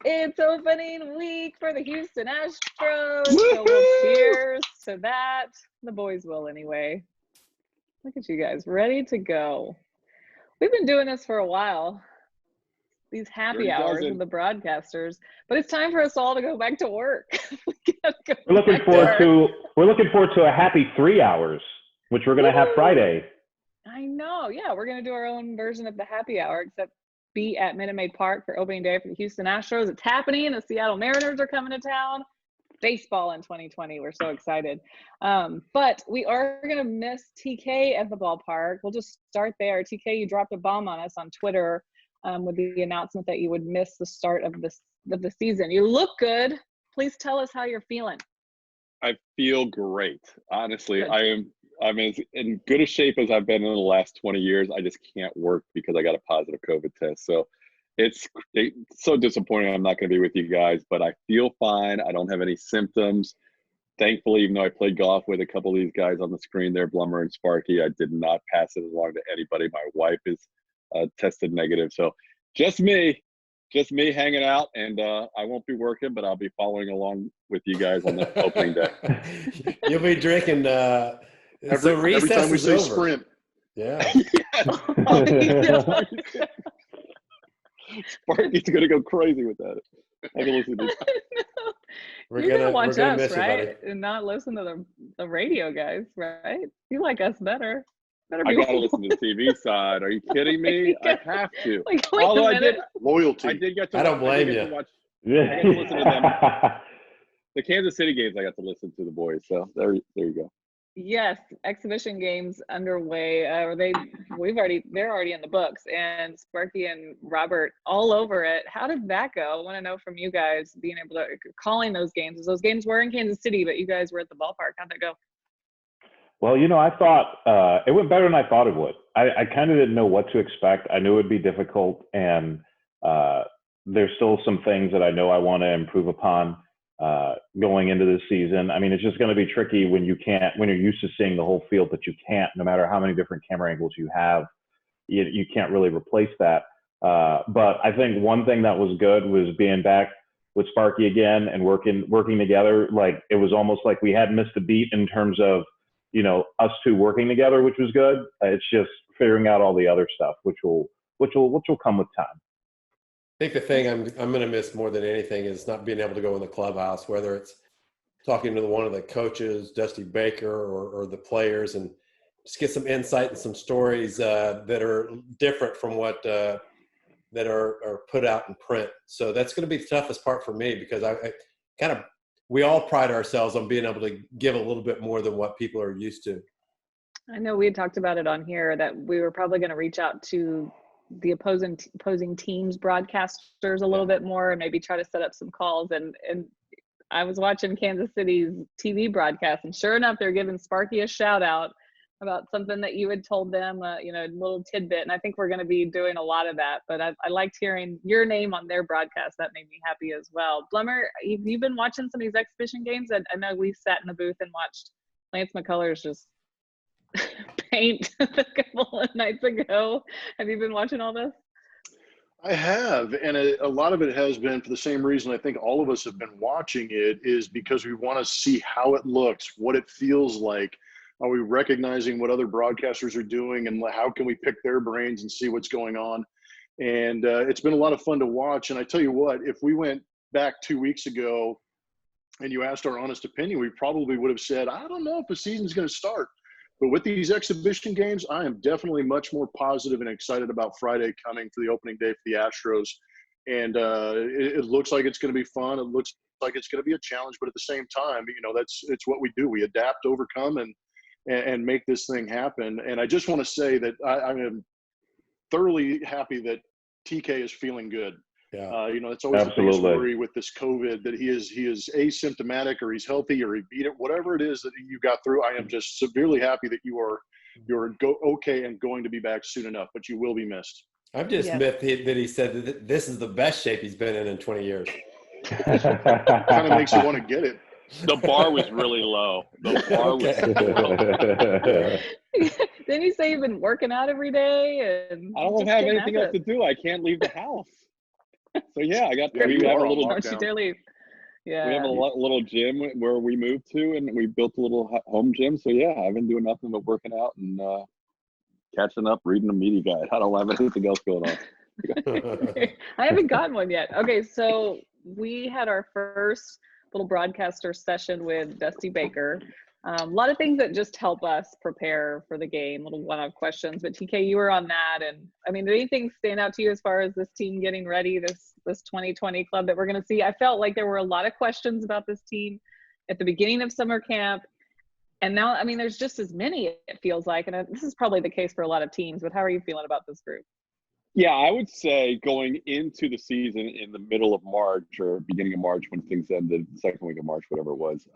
It's opening week for the Houston Astros, so we'll cheers to that. The boys will anyway. Look at you guys, ready to go. We've been doing this for a while, these happy hours with the broadcasters, but it's time for us all to go back to work. We're looking forward to a happy 3 hours, which we're going to have Friday. I know, yeah, we're going to do our own version of the happy hour, except be at Minute Maid Park for opening day for the Houston Astros. It's happening. The Seattle Mariners are coming to town. Baseball in 2020. We're so excited. But we are going to miss TK at the ballpark. We'll just start there. TK, you dropped a bomb on us on Twitter with the announcement that you would miss the start of the season. You look good. Please tell us how you're feeling. I feel great. Honestly, good. I'm as in good a shape as I've been in the last 20 years. I just can't work because I got a positive COVID test. So it's so disappointing I'm not going to be with you guys, but I feel fine. I don't have any symptoms. Thankfully, even though I played golf with a couple of these guys on the screen there, Blummer and Sparky, I did not pass it along to anybody. My wife is tested negative. So just me hanging out, and I won't be working, but I'll be following along with you guys on the opening day. You'll be drinking every time we say over. Sprint. Yeah. Sparky's going to go crazy with that. I can listen to this. You're going to watch us, right? And not listen to the radio guys, right? You like us better. I got to listen to the TV side. Are you kidding me? I have to. Although I did loyalty. I did get to. I don't blame you. I got to listen to them. The Kansas City games, I got to listen to the boys. So there you go. Yes, exhibition games underway. They're already in the books, and Sparky and Robert all over it. How did that go? I want to know from you guys, being able to calling those games. Those games were in Kansas City, but you guys were at the ballpark. How'd that go? Well, I thought it went better than I thought it would. I kind of didn't know what to expect. I knew it would be difficult, and there's still some things that I know I want to improve upon going into this season. I mean, it's just going to be tricky when you're used to seeing the whole field, but you can't, no matter how many different camera angles you have, you can't really replace that. But I think one thing that was good was being back with Sparky again and working together. Like, it was almost like we hadn't missed a beat in terms of, us two working together, which was good. It's just figuring out all the other stuff, which will come with time. I think the thing I'm going to miss more than anything is not being able to go in the clubhouse, whether it's talking to one of the coaches, Dusty Baker, or the players, and just get some insight and some stories that are different from what that are put out in print. So that's going to be the toughest part for me, because we all pride ourselves on being able to give a little bit more than what people are used to. I know we had talked about it on here that we were probably going to reach out to the opposing teams broadcasters a little bit more and maybe try to set up some calls. And I was watching Kansas City's TV broadcast, and sure enough, they're giving Sparky a shout out about something that you had told them, a little tidbit. And I think we're going to be doing a lot of that, but I liked hearing your name on their broadcast. That made me happy as well. Blummer, have you been watching some of these exhibition games? I know we sat in the booth and watched Lance McCullers just paint a couple of nights ago. Have you been watching all this? I have, and a lot of it has been for the same reason I think all of us have been watching it, is because we want to see how it looks, what it feels like. Are we recognizing what other broadcasters are doing, and how can we pick their brains and see what's going on? And it's been a lot of fun to watch. And I tell you what, if we went back 2 weeks ago and you asked our honest opinion, we probably would have said, I don't know if the season's going to start. But with these exhibition games, I am definitely much more positive and excited about Friday coming for the opening day for the Astros. And it looks like it's going to be fun. It looks like it's going to be a challenge, but at the same time, it's what we do. We adapt, overcome, and make this thing happen. And I just want to say that I am thoroughly happy that TK is feeling good. Yeah. It's always the biggest worry with this COVID, that he is asymptomatic, or he's healthy, or he beat it, whatever it is that you got through. I am just severely happy that you're okay and going to be back soon enough, but you will be missed. I've just met that he said that this is the best shape he's been in 20 years. Kind of makes you want to get it. The bar was really low. The bar was low. Didn't you say you've been working out every day? And I don't have anything else to do. I can't leave the house. yeah, we You have are a on little. Don't you lockdown. dare leave. We have Yeah. a little gym where we moved to, and we built a little home gym. So yeah, I've been doing nothing but working out and catching up, reading a media guide. I don't have anything else going on. I haven't gotten one yet. Okay, so we had our first little broadcaster session with Dusty Baker. A lot of things that just help us prepare for the game, little one-off questions. But TK, you were on that, and I mean, did anything stand out to you as far as this team getting ready, this 2020 club that we're going to see? I felt like there were a lot of questions about this team at the beginning of summer camp, and now, I mean, there's just as many, it feels like, and this is probably the case for a lot of teams. But how are you feeling about this group? Yeah, I would say going into the season in the middle of March or beginning of March when things ended, second week of March, whatever it was,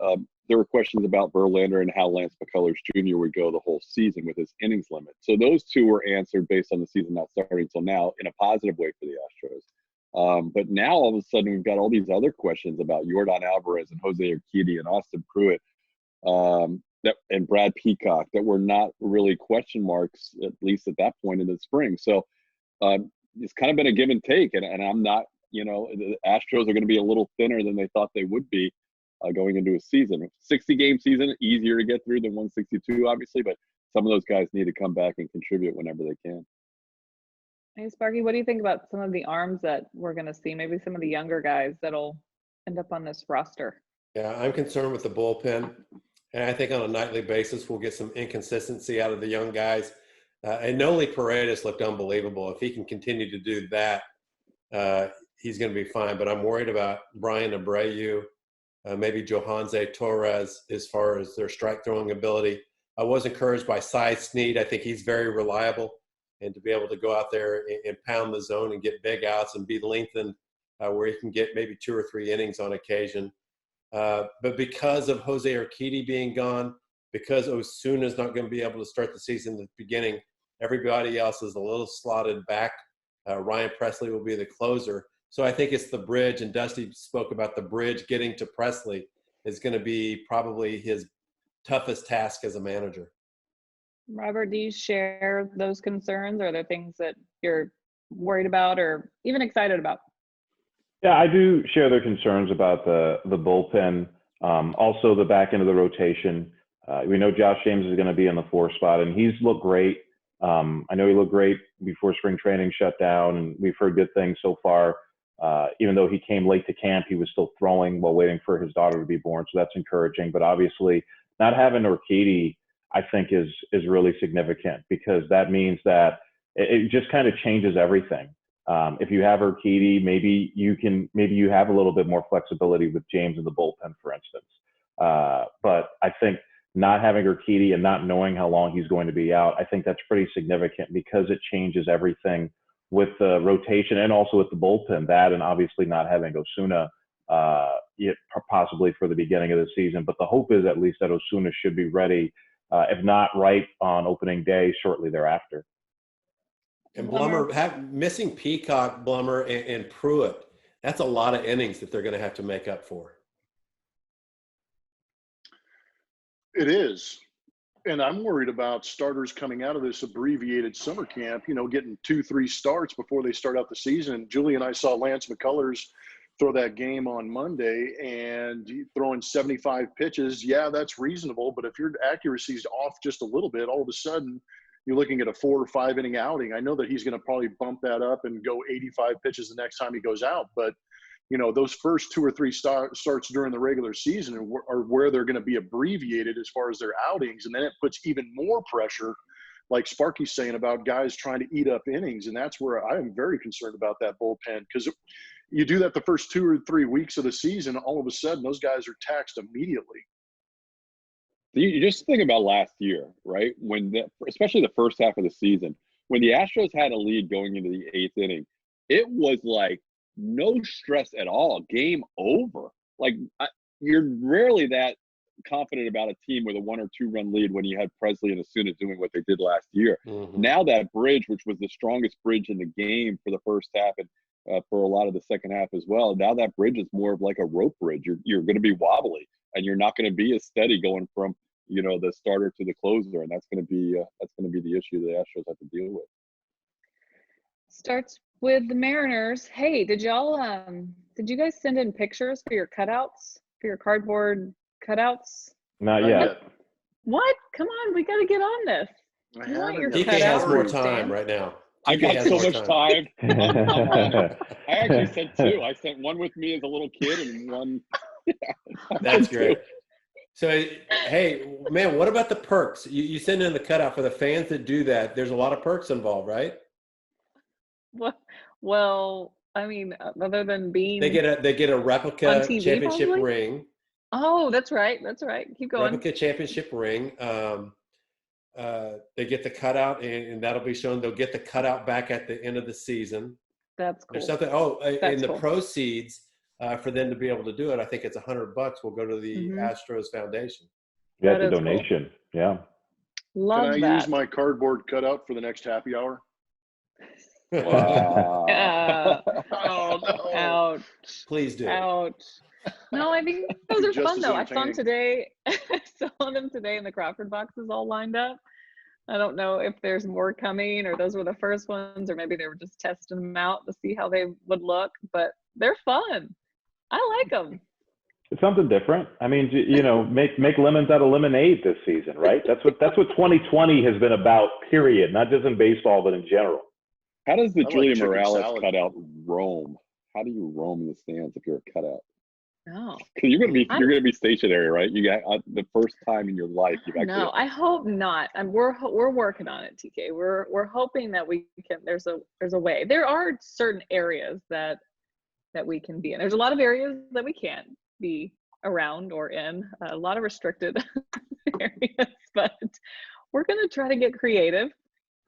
there were questions about Verlander and how Lance McCullers Jr. would go the whole season with his innings limit. So those two were answered based on the season not starting until now in a positive way for the Astros. But now all of a sudden we've got all these other questions about Yordan Alvarez and Jose Urquidy and Austin Pruitt and Brad Peacock that were not really question marks, at least at that point in the spring. So it's kind of been a give and take, and I'm not, the Astros are going to be a little thinner than they thought they would be going into a season. 60-game season, easier to get through than 162, obviously, but some of those guys need to come back and contribute whenever they can. Hey, Sparky, what do you think about some of the arms that we're going to see? Maybe some of the younger guys that'll end up on this roster. Yeah, I'm concerned with the bullpen, and I think on a nightly basis we'll get some inconsistency out of the young guys. And Noli Paredes looked unbelievable. If he can continue to do that, he's going to be fine. But I'm worried about Brian Abreu, maybe Johanse Torres as far as their strike throwing ability. I was encouraged by Cy Snead. I think he's very reliable. And to be able to go out there and pound the zone and get big outs and be lengthened where he can get maybe 2 or 3 innings on occasion. But because of Jose Urquidy being gone, because Osuna's not going to be able to start the season at the beginning, everybody else is a little slotted back. Ryan Presley will be the closer. So I think it's the bridge, and Dusty spoke about the bridge getting to Presley is going to be probably his toughest task as a manager. Robert, do you share those concerns? Are there things that you're worried about or even excited about? Yeah, I do share their concerns about the bullpen, also the back end of the rotation. We know Josh James is going to be in the 4 spot, and he's looked great. I know he looked great before spring training shut down, and we've heard good things so far. Even though he came late to camp, he was still throwing while waiting for his daughter to be born, so that's encouraging. But obviously, not having Urquidy, I think, is really significant, because that means that it just kind of changes everything. If you have Urquidy, maybe you have a little bit more flexibility with James in the bullpen, for instance. But I think not having Urquidy and not knowing how long he's going to be out, I think that's pretty significant, because it changes everything with the rotation and also with the bullpen. That, and obviously not having Osuna possibly for the beginning of the season. But the hope is at least that Osuna should be ready, if not right on opening day, shortly thereafter. And Blummer, missing Peacock, Blummer, and Pruitt, that's a lot of innings that they're going to have to make up for. It is. And I'm worried about starters coming out of this abbreviated summer camp, getting 2-3 starts before they start out the season. Julie and I saw Lance McCullers throw that game on Monday, and throwing 75 pitches. Yeah, that's reasonable. But if your accuracy's off just a little bit, all of a sudden you're looking at a 4 or 5 inning outing. I know that he's going to probably bump that up and go 85 pitches the next time he goes out. But, those first 2 or 3 starts during the regular season are where they're going to be abbreviated as far as their outings. And then it puts even more pressure, like Sparky's saying, about guys trying to eat up innings. And that's where I am very concerned about that bullpen, because you do that the first 2 or 3 weeks of the season, all of a sudden those guys are taxed immediately. You just think about last year, right? Especially the first half of the season, when the Astros had a lead going into the 8th inning, it was like no stress at all. Game over. Like, you're rarely that confident about a team with a 1 or 2 run lead when you had Presley and Osuna doing what they did last year. Mm-hmm. Now that bridge, which was the strongest bridge in the game for the first half and for a lot of the second half as well, now that bridge is more of like a rope bridge. You're going to be wobbly, and you're not going to be as steady going from the starter to the closer, and that's going to be the issue the Astros have to deal with. Starts with the Mariners. Hey, did you guys send in pictures for your cutouts, for your cardboard cutouts? Not Not yet. What? Come on, we got to get on this. I You want haven't your yet. DK has more cutouts, time Dan? right now. I DK got has so more much time. I actually sent two. I sent one with me as a little kid and one. That's great. So, hey, man, what about the perks? You send in the cutout for the fans that do that. There's a lot of perks involved, right? Well, I mean, other than being They get a on replica TV, championship probably? ring. Oh, that's right. Keep going. Replica championship ring. They get the cutout, and that'll be shown. They'll get the cutout back at the end of the season. That's cool. There's something. Oh, That's and the cool. proceeds for them to be able to do it, I think it's $100 will go to the Mhm. Astros Foundation. Yeah, That it's a is cool. donation. Yeah. Love Can I that. use my cardboard cutout for the next happy hour? Wow. Oh no! Ouch. Please do. Ouch. No, I think those are Just fun as though. I saw them entertaining. today. I saw them today in the Crawford boxes all lined up. I don't know if there's more coming or those were the first ones or maybe they were just testing them out to see how they would look, but they're fun. I like them. It's something different. I mean, make lemons out of lemonade this season, right? That's what 2020 has been about, period. Not just in baseball, but in general. How does the I like Julia chicken Morales salad. cutout roam? How do you roam in the stands if you're a cutout? No. Because you're gonna be stationary, right? You got the first time in your life you've actually. No, I hope not. And we're working on it, TK. We're hoping that we can. There's a way. There are certain areas that we can be in. There's a lot of areas that we can't be around or in. A lot of restricted areas, but we're gonna try to get creative.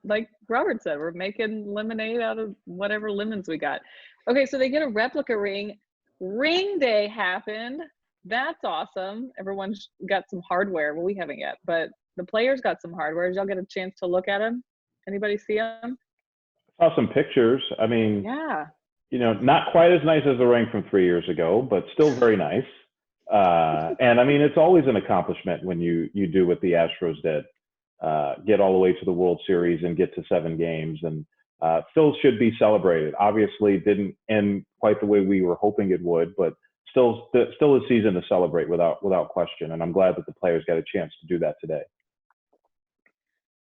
Like Robert said, we're making lemonade out of whatever lemons we got. Okay, so they get a replica ring. Ring day happened. That's awesome. Everyone's got some hardware. Well, we haven't yet, but the players got some hardware. Did y'all get a chance to look at them? Anybody see them? Saw some pictures. I mean, Yeah. Not quite as nice as the ring from 3 years ago, but still very nice. And I mean, it's always an accomplishment when you do what the Astros did, get all the way to the World Series and get to 7 games, and still should be celebrated. Obviously, didn't end quite the way we were hoping it would, but still a season to celebrate without question. And I'm glad that the players got a chance to do that today.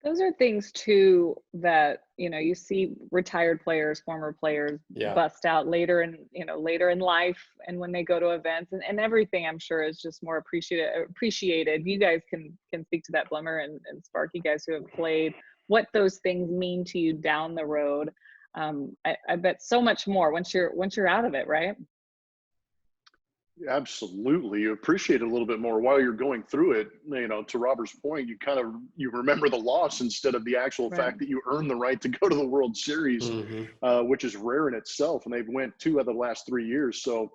Those are things too that, you see retired players, former players bust out later in life. And when they go to events and everything, I'm sure is just more appreciated. You guys can speak to that, Blimmer and Spark, you guys who have played, what those things mean to you down the road. I bet so much more once you're out of it, right? Absolutely. You appreciate it a little bit more while you're going through it. To Robert's point, you remember the loss instead of the actual fact that you earned the right to go to the World Series, which is rare in itself. And they've went 2 out of the last 3 years. So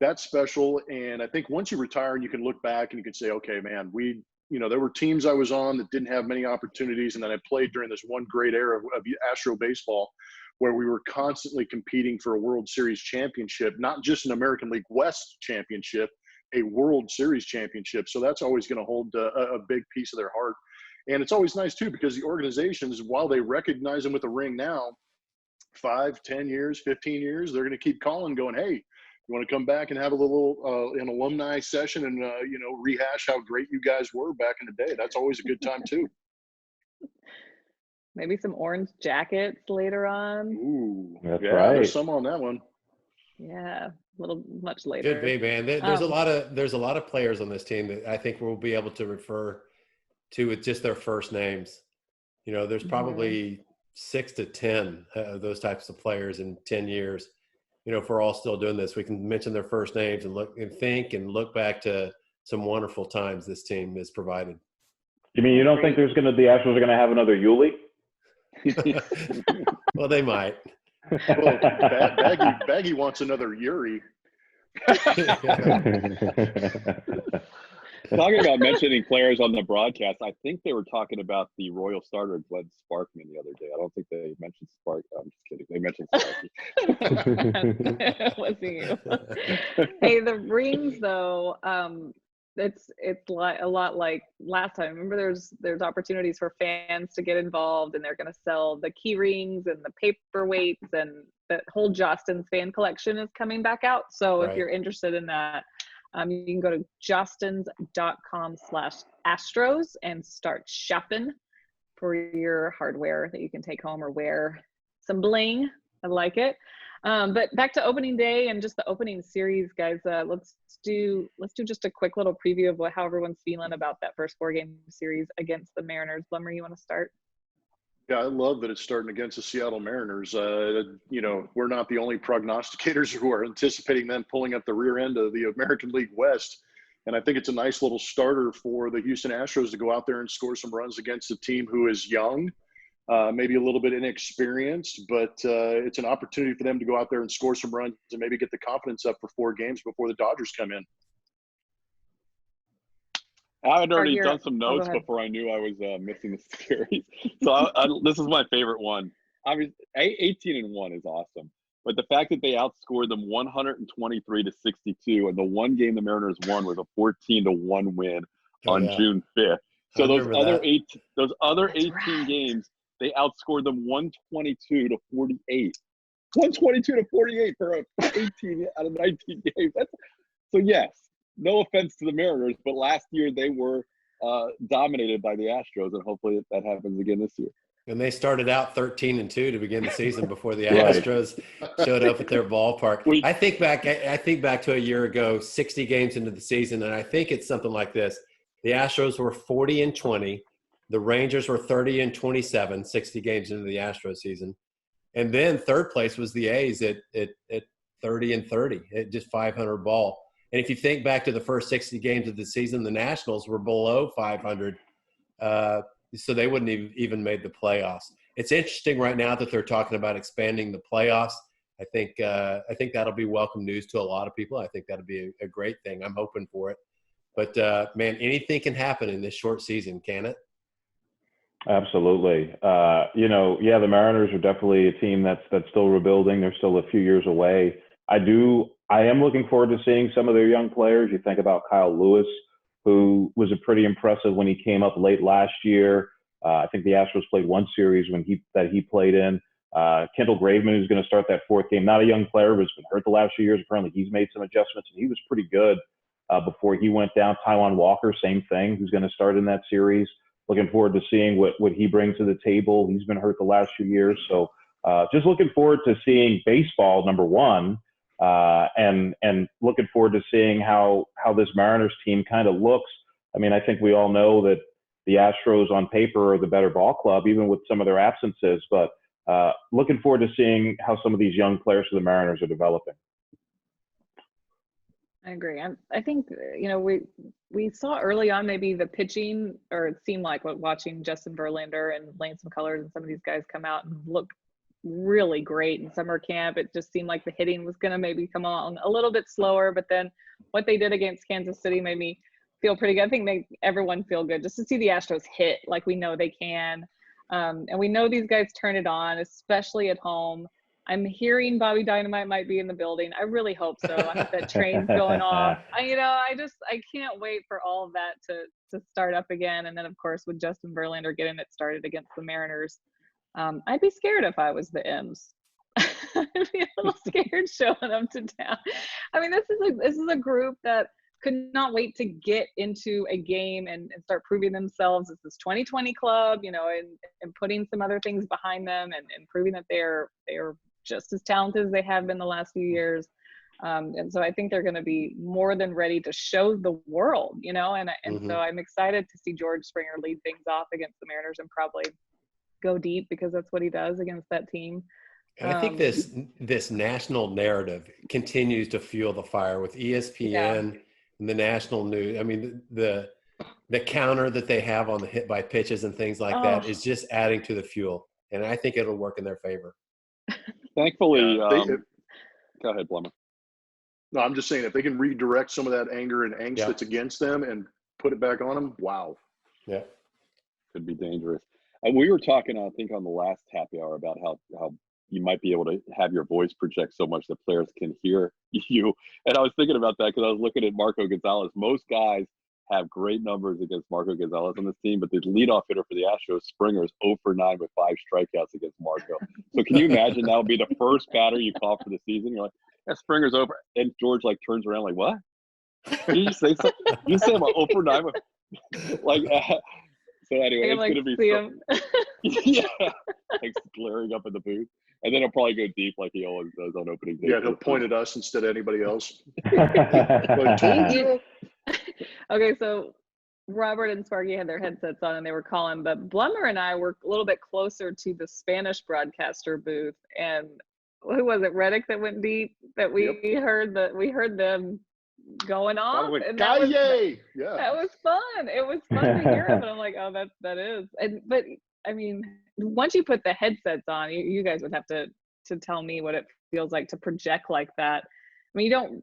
that's special. And I think once you retire and you can look back and you can say, okay, man, there were teams I was on that didn't have many opportunities. And then I played during this one great era of Astro baseball, where we were constantly competing for a World Series championship, not just an American League West championship, a World Series championship. So that's always going to hold a big piece of their heart. And it's always nice too, because the organizations, while they recognize them with a ring now, 5, 10 years, 15 years, they're going to keep calling, going, hey, you want to come back and have a little an alumni session and rehash how great you guys were back in the day. That's always a good time too. Maybe some orange jackets later on. Ooh, that's yeah, right. There's some on that one. Yeah, much later. Could be, man. There's a lot of players on this team that I think we'll be able to refer to with just their first names. There's probably 6 to 10 of those types of players in 10 years. If we're all still doing this, we can mention their first names and look back to some wonderful times this team has provided. You mean you don't think the Astros are going to have another Yuli? Well, they might. Well, Baggy wants another Yuri. Talking about mentioning players on the broadcast, I think they were talking about the Royal starter Glenn Sparkman the other day. I don't think they mentioned Spark. I'm just kidding. They mentioned Sparky. It wasn't you. Hey, the rings though. it's like a lot like last time. Remember, there's opportunities for fans to get involved, and they're going to sell the key rings and the paperweights, and that whole Justin's fan collection is coming back out. So if Right. you're interested in that, you can go to justins.com/Astros and start shopping for your hardware that you can take home or wear. Some bling. I like it. But back to opening day and just the opening series, guys. Let's do just a quick little preview of how everyone's feeling about that first 4-game series against the Mariners. Blummer, you want to start? Yeah, I love that it's starting against the Seattle Mariners. We're not the only prognosticators who are anticipating them pulling up the rear end of the American League West. And I think it's a nice little starter for the Houston Astros to go out there and score some runs against a team who is young, maybe a little bit inexperienced, but it's an opportunity for them to go out there and score some runs and maybe get the confidence up for 4 games before the Dodgers come in. I had already done some go notes ahead. before I knew I was missing the series. So this is my favorite one. Obviously, 18-1 is awesome. But the fact that they outscored them 123-62, and the one game the Mariners won was a 14-1 win on June 5th. So those other 18 games, they outscored them 122-48. 122-48 for 18 out of 19 games. So yes, no offense to the Mariners, but last year they were dominated by the Astros, and hopefully that happens again this year. And they started out 13-2 to begin the season before the Right. Astros showed up at their ballpark. I think back to a year ago, 60 games into the season, and I think it's something like this. The Astros were 40-20. The Rangers were 30-27, 60 games into the Astros season. And then third place was the A's at 30-30, at just 500 ball. And if you think back to the first 60 games of the season, the Nationals were below 500. So they wouldn't even made the playoffs. It's interesting right now that they're talking about expanding the playoffs. I think that'll be welcome news to a lot of people. I think that'll be a great thing. I'm hoping for it. But man, anything can happen in this short season, can it? Absolutely. The Mariners are definitely a team that's still rebuilding. They're still a few years away. I am looking forward to seeing some of their young players. You think about Kyle Lewis, who was pretty impressive when he came up late last year. I think the Astros played one series that he played in. Kendall Graveman, who's going to start that 4th game, not a young player, but has been hurt the last few years. Apparently he's made some adjustments, and he was pretty good before he went down. Taijuan Walker, same thing, who's going to start in that series. Looking forward to seeing what he brings to the table. He's been hurt the last few years. So just looking forward to seeing baseball, number one, and looking forward to seeing how this Mariners team kind of looks. I mean, I think we all know that the Astros on paper are the better ball club, even with some of their absences, but looking forward to seeing how some of these young players for the Mariners are developing. I agree. I think, we saw early on maybe the pitching, or it seemed like watching Justin Verlander and Lance McCullers and some of these guys come out and look really great in summer camp. It just seemed like the hitting was going to maybe come on a little bit slower, but then what they did against Kansas City made me feel pretty good. I think made everyone feel good just to see the Astros hit like we know they can. And we know these guys turn it on, especially at home. I'm hearing Bobby Dynamite might be in the building. I really hope so. I hope that train's going off. I can't wait for all of that to start up again. And then of course with Justin Verlander getting it started against the Mariners, I'd be scared if I was the M's. I'd be a little scared showing them to town. I mean, this is a group that could not wait to get into a game and start proving themselves as this 2020 club, and putting some other things behind them and proving that they are just as talented as they have been the last few years. And so I think they're going to be more than ready to show the world, So I'm excited to see George Springer lead things off against the Mariners and probably go deep, because that's what he does against that team. And I think this national narrative continues to fuel the fire with ESPN and the national news. I mean, the counter that they have on the hit by pitches and things like that is just adding to the fuel. And I think it'll work in their favor. Thankfully, go ahead, Blummer. No, I'm just saying, if they can redirect some of that anger and angst that's against them and put it back on them, wow. Yeah. Could be dangerous. We were talking, I think, on the last happy hour about how you might be able to have your voice project so much that players can hear you. And I was thinking about that because I was looking at Marco Gonzalez. Most guys have great numbers against Marco Gonzalez on this team, but the leadoff hitter for the Astros, Springer, is 0 for 9 with 5 strikeouts against Marco. So can you imagine that would be the first batter you call for the season? You're like, yeah, Springer's over. And George like turns around like, what? Did you say something? You say I'm 0 for 9 with like so anyway, it's gonna be yeah, like glaring up in the booth. And then he'll probably go deep like he always does on opening day. Yeah, he'll point at us instead of anybody else. Like, told you. Okay, so Robert and Sparky had their headsets on and they were calling, but Blummer and I were a little bit closer to the Spanish broadcaster booth. And who was it, Reddick, that went deep? That we heard them going off. Like, and that that was fun. It was fun to hear them. And I'm like, oh, that is. But I mean, once you put the headsets on, you guys would have to tell me what it feels like to project like that. I mean,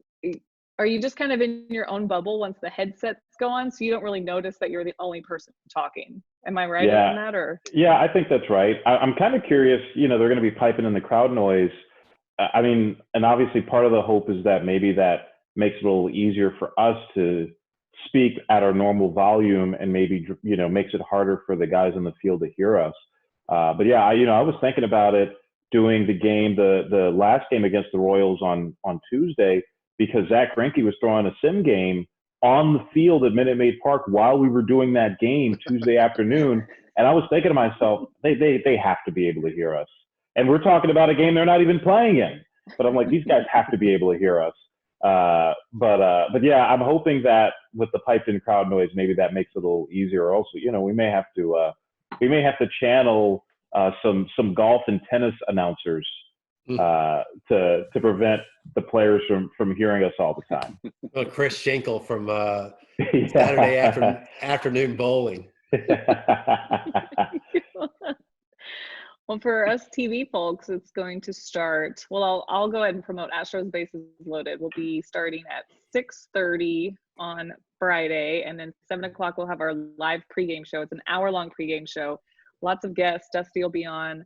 are you just kind of in your own bubble once the headsets go on, so you don't really notice that you're the only person talking? Am I right on that? Or yeah, I think that's right. I'm kind of curious. They're going to be piping in the crowd noise. I mean, and obviously part of the hope is that maybe that makes it a little easier for us to speak at our normal volume, and maybe makes it harder for the guys in the field to hear us. But yeah, I was thinking about it doing the game, the last game against the Royals on Tuesday, because Zach Greinke was throwing a sim game on the field at Minute Maid Park while we were doing that game Tuesday afternoon, and I was thinking to myself, they have to be able to hear us, and we're talking about a game they're not even playing in. But I'm like, these guys have to be able to hear us. But yeah, I'm hoping that with the piped in crowd noise, maybe that makes it a little easier. Also, we may have to channel some golf and tennis announcers to prevent the players from hearing us all the time. Well, Chris Schenkel from Saturday afternoon bowling. Well, for us TV folks, it's going to start. Well, I'll go ahead and promote Astros Bases Loaded. We'll be starting at 6:30 on Friday, and then 7 o'clock we'll have our live pregame show. It's an hour-long pregame show. Lots of guests. Dusty will be on.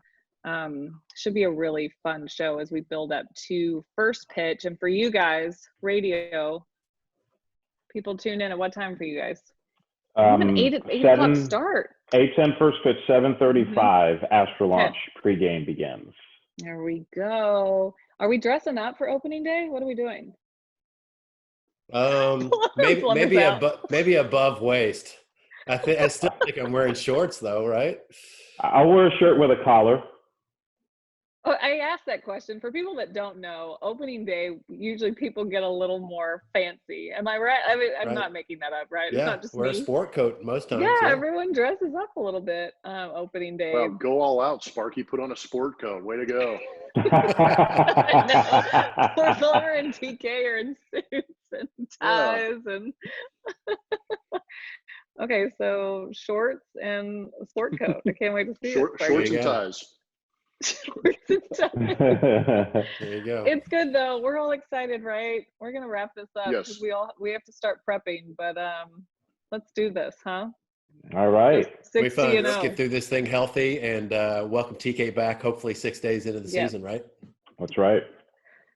Should be a really fun show as we build up to first pitch. And for you guys, radio, people tune in at what time for you guys? Even 8 o'clock start. 8:10 first pitch, 7:35 Astro launch pregame begins. There we go. Are we dressing up for opening day? What are we doing? Maybe above waist. I still think I'm wearing shorts though, right? I'll wear a shirt with a collar. Oh, I asked that question. For people that don't know, opening day, usually people get a little more fancy. Am I right? I mean, I'm not making that up, right? Yeah, it's not just wear me. A sport coat most times. Yeah, everyone dresses up a little bit opening day. Well, go all out, Sparky. Put on a sport coat. Way to go. Poor Plummer and TK are in suits and ties and okay, so shorts and a sport coat. I can't wait to see Shorts and ties. There you go. It's good though. We're all excited, right? We're gonna wrap this up because we have to start prepping. But let's do this, huh? All right. 60 Let's get through this thing healthy and welcome TK back. Hopefully 6 days into the season, right? That's right.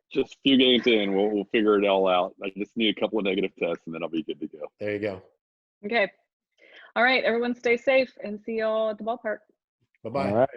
Just a few games in, we'll figure it all out. I just need a couple of negative tests, and then I'll be good to go. There you go. Okay. All right, everyone, stay safe and see y'all at the ballpark. Bye-bye. All right.